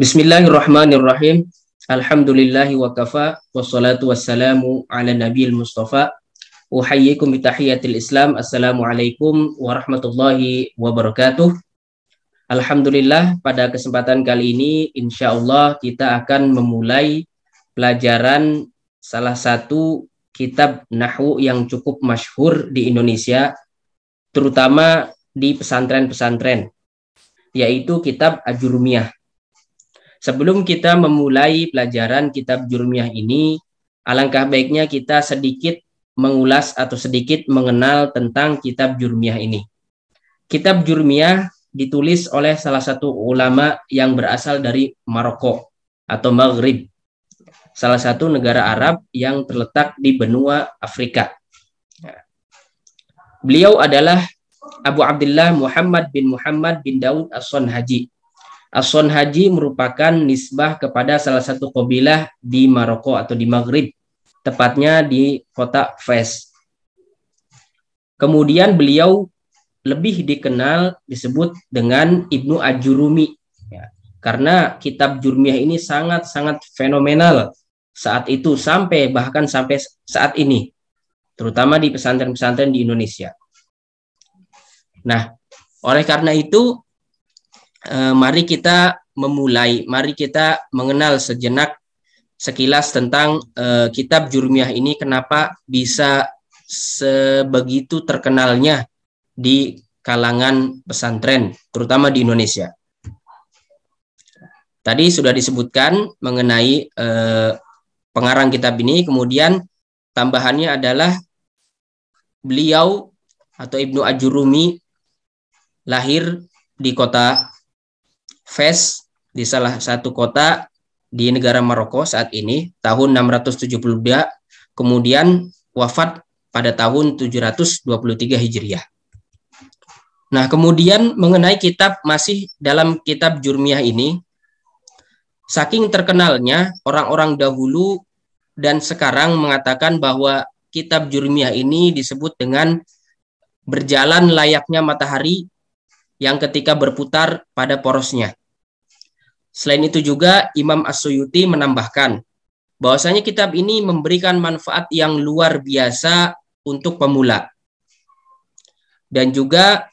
Bismillahirrahmanirrahim. Alhamdulillahi wa kafa wassalatu wassalamu ala nabiyil mustafa. Uhayyikum bitahiyatil Islam. Assalamualaikum warahmatullahi wabarakatuh. Alhamdulillah, pada kesempatan kali ini insya Allah kita akan memulai pelajaran salah satu kitab nahwu yang cukup masyhur di Indonesia, terutama di pesantren-pesantren, yaitu kitab Ajurumiyah. Sebelum kita memulai pelajaran kitab Jurumiyah ini, alangkah baiknya kita sedikit mengulas atau sedikit mengenal tentang kitab Jurumiyah ini. Kitab Jurumiyah ditulis oleh salah satu ulama yang berasal dari Maroko atau Maghrib, salah satu negara Arab yang terletak di benua Afrika. Beliau adalah Abu Abdullah Muhammad bin Daud As-Sonhaji. As-Sonhaji merupakan nisbah kepada salah satu kabilah di Maroko atau di Maghrib, tepatnya di kota Fes. Kemudian beliau lebih dikenal disebut dengan Ibnu Ajurumi, ya, karena kitab Jurumiyah ini sangat-sangat fenomenal saat itu bahkan sampai saat ini, terutama di pesantren-pesantren di Indonesia. Nah, oleh karena itu mari kita mengenal sekilas tentang kitab Jurumiyah ini, kenapa bisa sebegitu terkenalnya di kalangan pesantren, terutama di Indonesia. Tadi sudah disebutkan mengenai pengarang kitab ini, kemudian tambahannya adalah beliau atau Ibnu Ajurumi lahir di kota Fes, di salah satu kota di negara Maroko saat ini, tahun 672, kemudian wafat pada tahun 723 Hijriah. Nah, kemudian mengenai masih dalam kitab Jurumiyah ini, saking terkenalnya, orang-orang dahulu dan sekarang mengatakan bahwa kitab Jurumiyah ini disebut dengan berjalan layaknya matahari yang ketika berputar pada porosnya. Selain itu juga Imam As-Suyuti menambahkan bahwasanya kitab ini memberikan manfaat yang luar biasa untuk pemula. Dan juga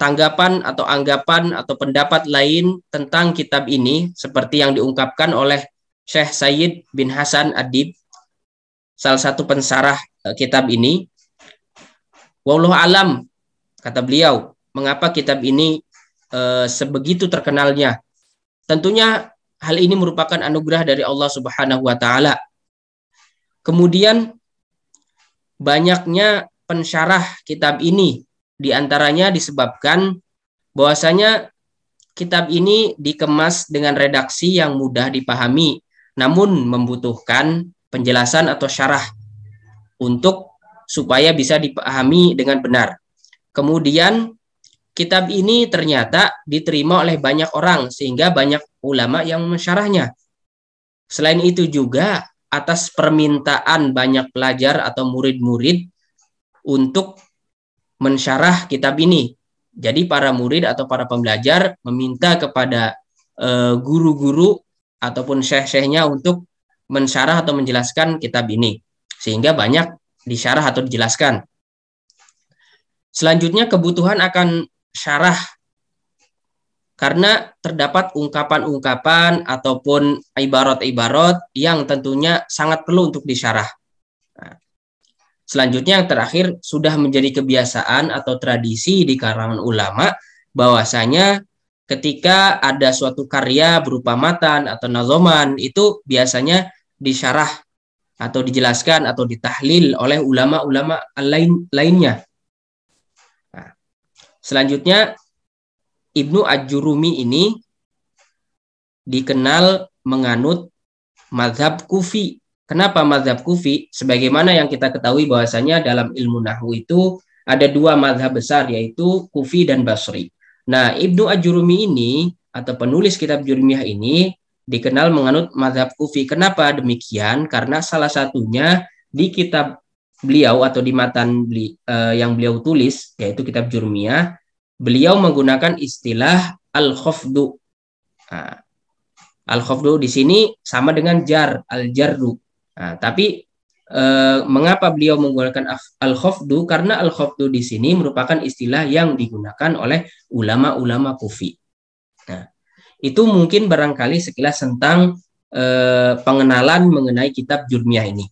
tanggapan atau anggapan atau pendapat lain tentang kitab ini seperti yang diungkapkan oleh Syekh Sayyid bin Hasan Adib, salah satu pensarah kitab ini. Wallahu alam, kata beliau, mengapa kitab ini sebegitu terkenalnya. Tentunya hal ini merupakan anugerah dari Allah Subhanahu wa Ta'ala. Kemudian banyaknya pensyarah kitab ini, diantaranya disebabkan bahwasanya kitab ini dikemas dengan redaksi yang mudah dipahami, namun membutuhkan penjelasan atau syarah supaya bisa dipahami dengan benar. Kemudian kitab ini ternyata diterima oleh banyak orang sehingga banyak ulama yang mensyarahnya. Selain itu juga atas permintaan banyak pelajar atau murid-murid untuk mensyarah kitab ini. Jadi para murid atau para pembelajar meminta kepada guru-guru ataupun syekh-syekhnya untuk mensyarah atau menjelaskan kitab ini, sehingga banyak disyarah atau dijelaskan. Selanjutnya kebutuhan akan syarah, karena terdapat ungkapan-ungkapan ataupun ibarat-ibarat yang tentunya sangat perlu untuk disyarah. Nah, selanjutnya yang terakhir, sudah menjadi kebiasaan atau tradisi di kalangan ulama bahwasanya ketika ada suatu karya berupa matan atau nazoman, itu biasanya disyarah atau dijelaskan atau ditahlil oleh ulama-ulama lainnya. Selanjutnya, Ibnu Ajurumi ini dikenal menganut mazhab Kufi. Kenapa mazhab Kufi? Sebagaimana yang kita ketahui bahwasanya dalam ilmu nahwu itu ada dua mazhab besar, yaitu Kufi dan Basri. Nah, Ibnu Ajurumi ini atau penulis kitab Jurumiyah ini dikenal menganut mazhab Kufi. Kenapa demikian? Karena salah satunya di kitab beliau atau di matan yang beliau tulis, yaitu kitab Jurumiyah, beliau menggunakan istilah al-khafdu. Nah, Al-khafdu di sini sama dengan jar, al-jarru. Nah, tapi mengapa beliau menggunakan al-khafdu? Karena al-khafdu di sini merupakan istilah yang digunakan oleh ulama-ulama Kufi. Nah, itu mungkin barangkali sekilas tentang pengenalan mengenai kitab Jurmiyah ini.